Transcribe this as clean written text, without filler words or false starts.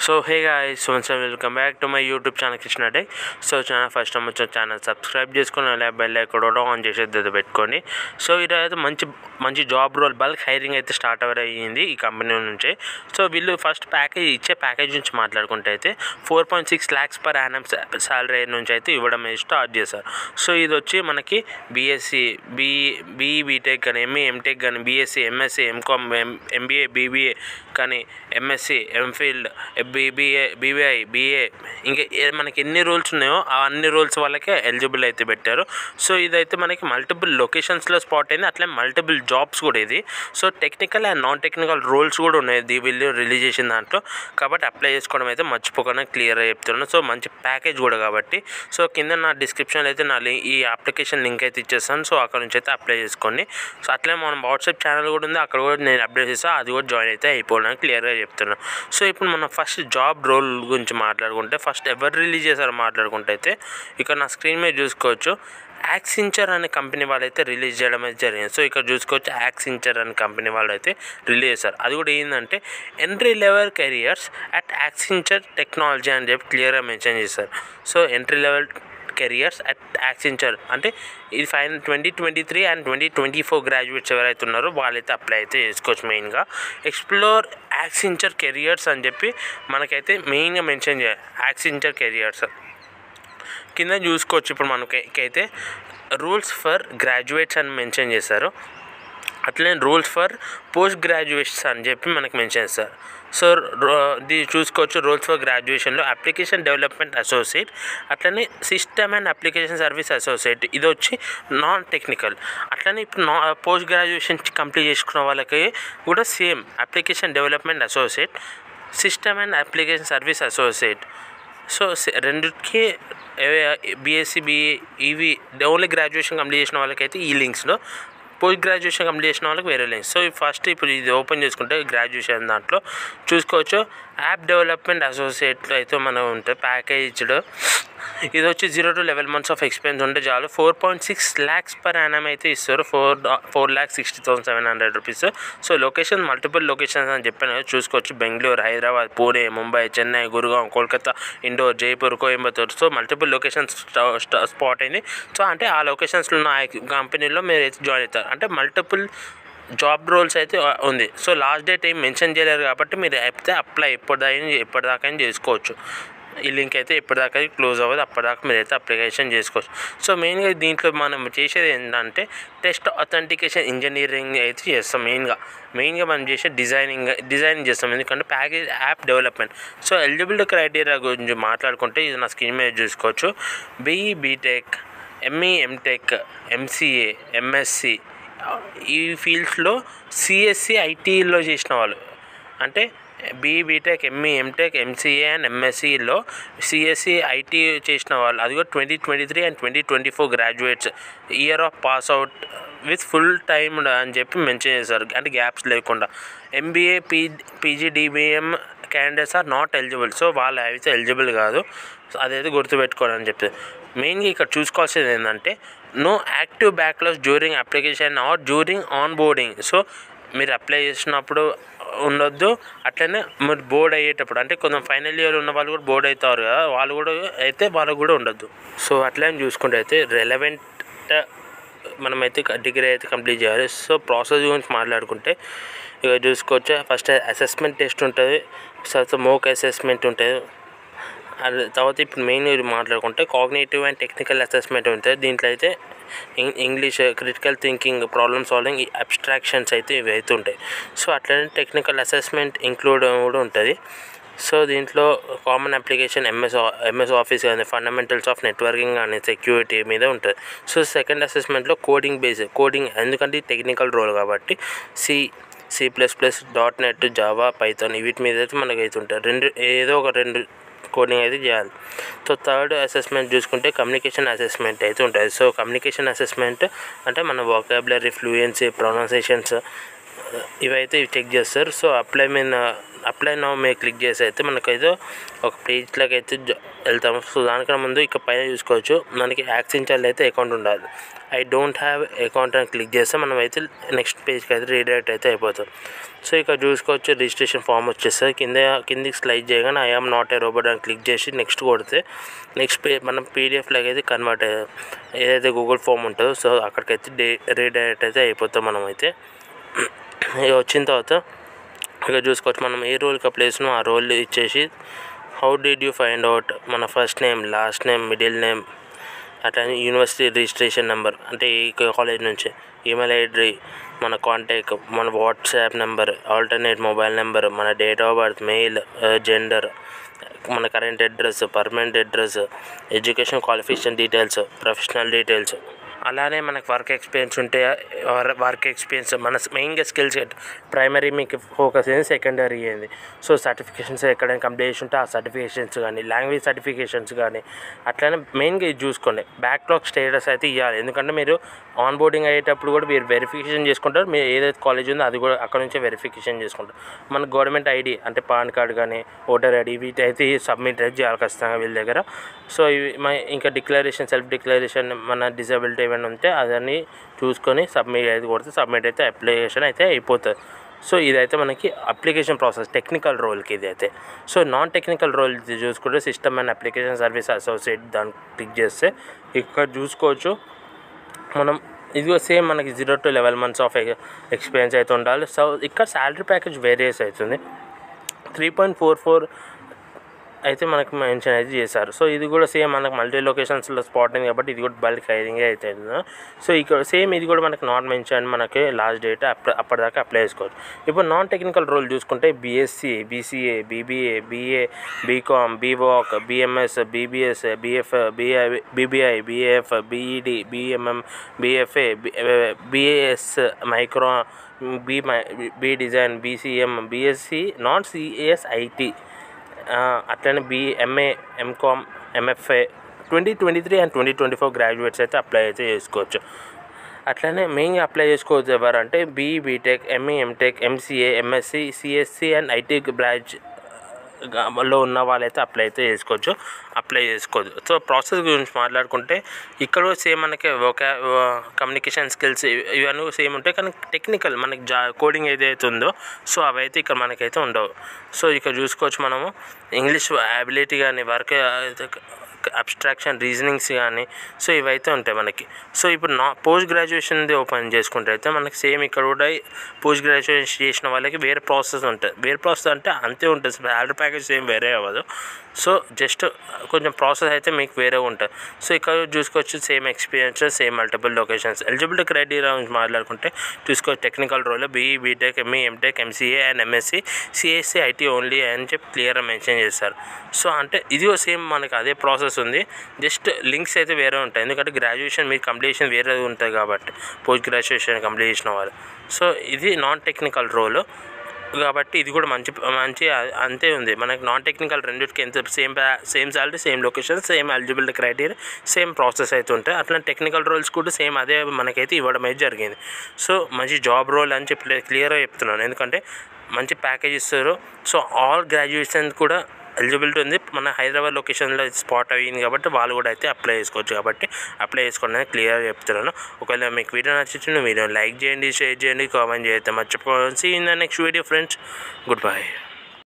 So hey guys, once again welcome back to my YouTube channel Krishna Tech. So channel first time వచ్చే channel subscribe చేసుకొని అలా bell icon కూడా on చేసేది పెట్టుకొని. So ఈరోజు మంచి జాబ్ రోల్ బల్క్ హైరింగ్ అయితే స్టార్ట్ అయ్యింది ఈ కంపెనీ నుంచి. సో వీళ్ళు ఫస్ట్ ప్యాకేజ్ నుంచి మాట్లాడుకుంటే అయితే 4.6 lakhs per annum శాలరీ నుంచి అయితే ఇవ్వడం స్టార్ట్ చేశారు. సో ఇది వచ్చి మనకి బీఎస్సీ బీటెక్ కానీ ఎంటెక్ కానీ BSc MSc MCom MBA BBA కానీ ఎంఎస్సీ ఎంఫీల్డ్ బీబీఐ బీఏ ఇంకా మనకి ఎన్ని రోల్స్ ఉన్నాయో ఆ అన్ని రోల్స్ వాళ్ళకే ఎలిజిబుల్ అయితే పెట్టారు. సో ఇదైతే మనకి మల్టిపుల్ లొకేషన్స్లో స్పాట్ అయింది, అట్లే మల్టిపుల్ జాబ్స్ కూడా ఇది. So technical and non technical roles కూడా ఉన్నాయి వీళ్ళు రిలీజ్ చేసిన దాంట్లో. కాబట్టి అప్లై చేసుకోవడం అయితే మర్చిపోకుండా క్లియర్గా చెప్తున్నాను. సో మంచి ప్యాకేజ్ కూడా కాబట్టి. సో కింద నా డిస్క్రిప్షన్లో అయితే ఈ అప్లికేషన్ లింక్ అయితే ఇచ్చేస్తాను. సో అక్కడ నుంచి అయితే అప్లై చేసుకోండి. సో అట్లే మనం వాట్సాప్ ఛానల్ కూడా ఉంది, అక్కడ కూడా నేను అప్డేట్ చేస్తాను, అది కూడా జాయిన్ అయితే అయిపోవడానికి క్లియర్గా చెప్తున్నాను. సో ఇప్పుడు మనం ఫస్ట్ జాబ్ రోల్ గురించి మాట్లాడుకుంటే ఫస్ట్ ఎవరు రిలీజ్ చేశారో మాట్లాడుకుంటే అయితే ఇక్కడ నా స్క్రీన్ మీద చూసుకోవచ్చు యాక్సెంచర్ అనే కంపెనీ వాళ్ళైతే రిలీజ్ చేయడం అయితే జరిగింది. సో ఇక్కడ చూసుకోవచ్చు యాక్సెంచర్ అనే కంపెనీ వాళ్ళు అయితే రిలీజ్ చేశారు. అది కూడా ఏంటంటే entry level careers at Accenture technology అని చెప్పి క్లియర్గా మెన్షన్ చేశారు. So entry level careers at Accenture అంటే ఇది 2023 and 2024 గ్రాడ్యుయేట్స్ ఎవరైతే ఉన్నారో వాళ్ళైతే అప్లై అయితే చేసుకోవచ్చు. మెయిన్గా ఎక్స్ప్లోర్ యాక్సెంచర్ కెరియర్స్ అని చెప్పి మనకైతే మెయిన్గా మెన్షన్ చేయాలి. యాక్సెంచర్ కెరియర్స్ కింద చూసుకోవచ్చు. ఇప్పుడు మనకైతే రూల్స్ ఫర్ గ్రాడ్యుయేట్స్ అని మెన్షన్ చేశారు, అట్లనే రూల్స్ ఫర్ పోస్ట్ గ్రాడ్యుయేట్స్ అని చెప్పి మనకు మెన్షన్ చేస్తారు. సో ఇది చూసుకోవచ్చు. రూల్స్ ఫర్ గ్రాడ్యుయేషన్లో అప్లికేషన్ డెవలప్మెంట్ అసోసియేట్, అట్లనే system and application service associate ఇది వచ్చి నాన్ టెక్నికల్. అట్లనే ఇప్పుడు పోస్ట్ గ్రాడ్యుయేషన్ కంప్లీట్ చేసుకున్న వాళ్ళకి కూడా same application development associate, system and application service associate. So రెండుకి బీఎస్సీ బీఏ ఇవి ఓన్లీ గ్రాడ్యుయేషన్ కంప్లీట్ చేసిన వాళ్ళకైతే ఈ లింక్స్లో, పోస్ట్ గ్రాడ్యుయేషన్ కంప్లీట్ చేసిన వాళ్ళకి వేరే లింక్స్. సో ఫస్ట్ ఇప్పుడు ఇది ఓపెన్ చేసుకుంటే గ్రాడ్యుయేషన్ దాంట్లో చూసుకోవచ్చు యాప్ డెవలప్మెంట్ అసోసియేట్లో అయితే మనం ఉంటుంది ప్యాకేజ్డ్. ఇది వచ్చి 0 to 11 months ఆఫ్ ఎక్స్పీరియన్స్ ఉంటే చాలు. 4.6 lakhs per annum అయితే ఇస్తారు, 4,60,700 rupees. So location multiple locations అని చెప్పాను చూసుకోవచ్చు. Bengaluru, Hyderabad, Pune, Mumbai, Chennai, Gurugram, Kolkata, Indore, Jaipur, Coimbatore. So multiple locations spot అయింది. సో అంటే ఆ లొకేషన్స్లో ఉన్న కంపెనీలో మీరు అయితే జాయిన్ అవుతారు. అంటే మల్టిపుల్ జాబ్ రోల్స్ అయితే ఉంది. సో లాస్ట్ డేట్ ఏం మెన్షన్ చేయలేరు కాబట్టి మీరు అయితే అప్లై ఎప్పటిదాకా చేసుకోవచ్చు. ఈ లింక్ అయితే ఎప్పటిదాకా క్లోజ్ అవ్వదు, అప్పటిదాకా మీరు అయితే అప్లికేషన్ చేసుకోవచ్చు. సో మెయిన్గా దీంట్లో మనం చేసేది ఏంటంటే టెస్ట్ అథెంటికేషన్ ఇంజనీరింగ్ అయితే చేస్తాం. మెయిన్గా మనం చేసే డిజైనింగ్ చేస్తాం, ఎందుకంటే package app development. So eligibility criteria గురించి మాట్లాడుకుంటే ఇది నా స్క్రీన్ మీద చూసుకోవచ్చు. BE BTech, ME MTech, MCA, MSc ఈ ఫీల్డ్స్లో సిఎస్సి ఐటీలో చేసిన వాళ్ళు, అంటే BE BTech, ME MTech, MCA and ఎంఎస్సిలో సిఎస్సి ఐటీ చేసిన వాళ్ళు, అది కూడా 2023 and 2024 graduates, year of pass out with full time అని చెప్పి మెన్షన్ చేశారు, అంటే గ్యాప్స్ లేకుండా. MBA PGDBM candidates are not eligible. So వాళ్ళు అయితే ఎలిజిబుల్ కాదు, అదైతే గుర్తుపెట్టుకోవాలని చెప్పి. మెయిన్గా ఇక్కడ చూసుకోవాల్సింది ఏంటంటే no active backlogs during application or during onboarding. So మీరు అప్లై చేసినప్పుడు ఉండొద్దు, అట్లనే మీరు బోర్డ్ అయ్యేటప్పుడు, అంటే కొంచెం ఫైనల్ ఇయర్ ఉన్న వాళ్ళు కూడా బోర్డ్ అవుతారు కదా, వాళ్ళకు కూడా ఉండొద్దు. సో అట్లనే చూసుకుంటే అయితే రెలవెంట్ మనమైతే డిగ్రీ అయితే కంప్లీట్ చేయాలి. సో ప్రాసెస్ గురించి మాట్లాడుకుంటే ఇక చూసుకోవచ్చు. ఫస్ట్ అసెస్మెంట్ టెస్ట్ ఉంటుంది, తర్వాత మోక్ అసెస్మెంట్ ఉంటుంది. తర్వాత ఇప్పుడు మెయిన్ మాట్లాడుకుంటే కాగ్నిటివ్ అండ్ టెక్నికల్ అసెస్మెంట్ ఉంటుంది. దీంట్లో అయితే English, critical thinking, problem solving, abstractions అయితే ఇవి అయితే ఉంటాయి. సో అట్లనే టెక్నికల్ అసెస్మెంట్ ఇంక్లూడ్ కూడా ఉంటుంది. సో దీంట్లో కామన్ అప్లికేషన్ ఎంఎస్ ఆఫీస్ కానీ ఫండమెంటల్స్ ఆఫ్ నెట్వర్కింగ్ కానీ సెక్యూరిటీ మీద ఉంటుంది. సో సెకండ్ అసెస్మెంట్లో కోడింగ్ ఎందుకంటే టెక్నికల్ రోల్ కాబట్టి C++, .NET, జావా, పైథాన్ వీటి మీద అయితే మనకి అయితే ఉంటుంది. ఏదో ఒక రెండు కోడింగ్ అయితే చేయాలి. సో థర్డ్ అసెస్మెంట్ చూసుకుంటే కమ్యూనికేషన్ అసెస్మెంట్ అయితే ఉంటుంది. సో కమ్యూనికేషన్ అసెస్మెంట్ అంటే మన వొకాబులరీ, ఫ్లూయెన్సీ, ప్రొనౌన్సియేషన్స్ ఇవైతే చెక్ చేస్తారు. సో అప్లై నౌ మీద క్లిక్ చేసి అయితే మనకైతే ఒక పేజ్లోకి అయితే వెళ్తాము. సో దానికన్నా ముందు ఇక పైన చూసుకోవచ్చు మనకి యాక్సెంచర్లో అయితే అకౌంట్ ఉండాలి. ఐ డోంట్ హ్యావ్ అకౌంట్ అని క్లిక్ చేస్తే మనం అయితే నెక్స్ట్ పేజ్కి అయితే రీడైరెక్ట్ అయితే అయిపోతాం. సో ఇక్కడ చూసుకోవచ్చు రిజిస్ట్రేషన్ ఫామ్ వచ్చేస్తుంది. కిందికి స్లైడ్ చేయగానే I am not a robot అని క్లిక్ చేసి నెక్స్ట్ కొడితే నెక్స్ట్ మనం పీడిఎఫ్లోకి అయితే కన్వర్ట్ ఏదైతే గూగుల్ ఫామ్ ఉంటుందో సో అక్కడికైతే రీడైరెక్ట్ అయితే అయిపోతాం. మనం అయితే వచ్చిన తర్వాత ఇక్కడ చూసుకోవచ్చు మనం ఏ రోల్కి అప్లై చేసినా ఆ రోల్ ఇచ్చేసి how did you find out మన first name, last name, middle name, అట్లా యూనివర్సిటీ రిజిస్ట్రేషన్ నెంబర్ అంటే ఈ కాలేజ్ నుంచి, ఈమెయిల్ ఐడి, మన కాంటాక్ట్, మన WhatsApp number, alternate mobile number, మన date of birth, mail, gender, మన current address, permanent address, education qualification details, professional details, అలానే మనకు వర్క్ ఎక్స్పీరియన్స్ ఉంటే వర్క్ ఎక్స్పీరియన్స్ మన మెయిన్గా స్కిల్స్ ప్రైమరీ మీకు ఫోకస్ అయింది, సెకండరీ అయింది. సో సర్టిఫికేషన్స్ ఎక్కడైనా కంప్లీట్ చేసి ఉంటే ఆ సర్టిఫికేషన్స్ కానీ, లాంగ్వేజ్ సర్టిఫికేషన్స్ కానీ అట్లనే మెయిన్గా ఇది చూసుకోండి. బ్యాక్లాగ్ స్టేటస్ అయితే ఇవ్వాలి, ఎందుకంటే మీరు ఆన్ బోర్డింగ్ అయ్యేటప్పుడు కూడా మీరు వెరిఫికేషన్ చేసుకుంటారు. మీరు ఏదైతే కాలేజ్ ఉందో అది కూడా అక్కడ నుంచే వెరిఫికేషన్ చేసుకుంటారు. మన గవర్నమెంట్ ఐడి అంటే పాన్ కార్డ్ కానీ, ఓటర్ ఐడి వీటి అయితే సబ్మిట్ అయితే చేయాలి ఖచ్చితంగా వీళ్ళ దగ్గర. సో ఇవి ఇంకా డిక్లరేషన్, సెల్ఫ్ డిక్లరేషన్, మన డిజబిలిటీ ఏమైనా ఉంటే అదన్నీ చూసుకొని సబ్మిట్ అయితే కొడితే సబ్మిట్ అయితే అప్లికేషన్ అయితే అయిపోతుంది. సో ఇదైతే మనకి అప్లికేషన్ ప్రాసెస్ టెక్నికల్ రోల్కి ఇది అయితే. సో నాన్ టెక్నికల్ రోల్ చూసుకుంటే system and application service associate దాన్ని క్లిక్ చేస్తే ఇక్కడ చూసుకోవచ్చు మనం ఇదిగో సేమ్ మనకి 0 to 11 months ఆఫ్ ఎక్స్పీరియన్స్ అయితే ఉండాలి. సో ఇక్కడ శాలరీ ప్యాకేజ్ వేరియస్ అవుతుంది. 3.44 అయితే మనకు మెన్షన్ అయితే చేశారు. సో ఇది కూడా సేమ్ మనకు మల్టీ లొకేషన్స్లో స్పాట్ అయింది కాబట్టి ఇది కూడా బల్క్ హైరింగ్ అయితే అవుతుంది. సో ఇక్కడ సేమ్ ఇది కూడా మనకి నాట్ మెన్షన్, మనకి లాస్ట్ డేట్ అప్పటిదాకా అప్లై చేసుకోవచ్చు. ఇప్పుడు నాన్ టెక్నికల్ రోల్ చూసుకుంటే BSc, BCA, BBA, BA, BCom, BVoc, BMS, BBS, BBI, BAF, BEd, BMM, BFA, BAS micro, B design, BCM, BSc, non CS IT, అట్లనే MA, MCom, MFA 2023 and 2024 graduates అయితే apply అయితే చేసుకోవచ్చు. అట్లనే మెయిన్గా apply చేసుకోవచ్చు ఎవరంటే BE, BTech, ME, MTech, MCA, MSc, CSE and IT బ్రాంచ్లో ఉన్న వాళ్ళైతే అప్లై అయితే చేసుకోవచ్చు. సో ప్రాసెస్ గురించి మాట్లాడుకుంటే ఇక్కడ సేమ్ మనకి కమ్యూనికేషన్ స్కిల్స్ ఇవన్నీ సేమ్ ఉంటాయి, కానీ టెక్నికల్ మనకి కోడింగ్ ఏదైతే ఉందో సో అవైతే ఇక్కడ మనకైతే ఉండవు. సో ఇక్కడ చూసుకోవచ్చు మనము ఇంగ్లీష్ అబిలిటీ కానీ, వర్క్ అబ్స్ట్రాక్షన్, రీజనింగ్స్ కానీ సో ఇవైతే ఉంటాయి మనకి. సో ఇప్పుడు పోస్ట్ గ్రాడ్యుయేషన్ది ఓపెన్ చేసుకుంటే అయితే మనకి సేమ్ ఇక్కడ కూడా పోస్ట్ గ్రాడ్యుయేషన్ చేసిన వాళ్ళకి వేరే ప్రాసెస్ ఉంటుంది. వేరే ప్రాసెస్ అంటే అంతే ఉంటుంది, శాలరీ ప్యాకేజ్ సేమ్ వేరే అవ్వదు. సో జస్ట్ కొంచెం ప్రాసెస్ అయితే మీకు వేరే ఉంటుంది. సో ఇక్కడ చూసుకోవచ్చు same experience, same multiple locations. Eligibility criteria గురించి మాట్లాడుకుంటే చూసుకోవచ్చు technical role BE, BTech, ME, MTech, MCA and MSc, CSC, IT only అని చెప్పి క్లియర్గా మెన్షన్ చేస్తారు. సో అంటే ఇది సేమ్ మనకి అదే ప్రాసెస్ ఉంది, జస్ట్ లింక్స్ అయితే వేరే ఉంటాయి. ఎందుకంటే గ్రాడ్యుయేషన్ మీరు కంప్లీషన్ వేరే ఉంటుంది కాబట్టి పోస్ట్ గ్రాడ్యుయేషన్ కంప్లీట్ చేసిన వాళ్ళు. సో ఇది నాన్ టెక్నికల్ రోల్ కాబట్టి ఇది కూడా మంచి అంతే ఉంది. మనకి నాన్ టెక్నికల్ రెండింటికి ఎంత same salary, same location, same eligibility criteria, same process అయితే ఉంటాయి. అట్లా టెక్నికల్ రోల్స్ కూడా సేమ్ అదే మనకైతే ఇవ్వడం అయితే జరిగింది. సో మంచి జాబ్ రోల్ అని చెప్పి క్లియర్గా చెప్తున్నాను, ఎందుకంటే మంచి ప్యాకేజ్ ఇస్తారు. సో ఆల్ గ్రాడ్యుయేషన్ కూడా ఎలిజిబిలిటీ ఉంది. మన హైదరాబాద్ లొకేషన్లో స్పాట్ అయ్యింది కాబట్టి వాళ్ళు కూడా అయితే అప్లై చేసుకోవచ్చు. కాబట్టి అప్లై చేసుకోండి అని క్లియర్గా చెప్తున్నాను. ఒకవేళ మీకు వీడియో నచ్చింది వీడియో లైక్ చేయండి, షేర్ చేయండి, కామెంట్ చేయండి మర్చిపోవాలి. See in the next video friends. Good bye.